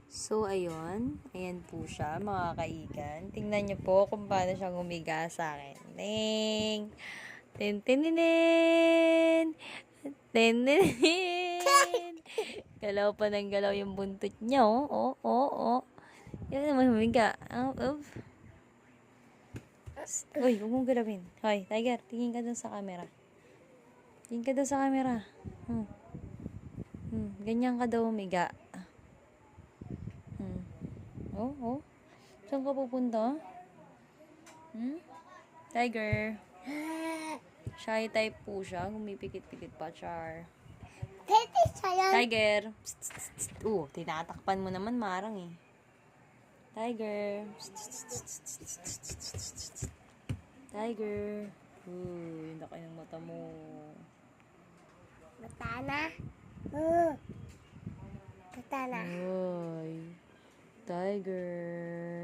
So, ayun. Ayan po siya, mga kaigan. Tingnan niyo po kung paano siya gumiga sa akin. Ting! Tintininin! Tintininin! Galaw pa ng galaw yung buntot niya, oh. Oh, oh, oh. Yan naman humiga. Oh, oh. Uy, huwag mong galawin. Hoy, Tiger, tingin ka dun sa camera. Tingin ka dun sa camera. Ganyan ka daw humiga. Oh, oh. Saan ka pupunta? Tiger. Shy type po siya. Gumipikit-pikit pa, Char. Tete sayang. Tiger. Psst, psst, psst. Tinatakpan mo naman, marang eh. Tiger. Psst, psst, psst, psst, psst, psst, psst, psst. Tiger. Yung laki ng mata mo. Mata na. Mata na. Ay. Tiger.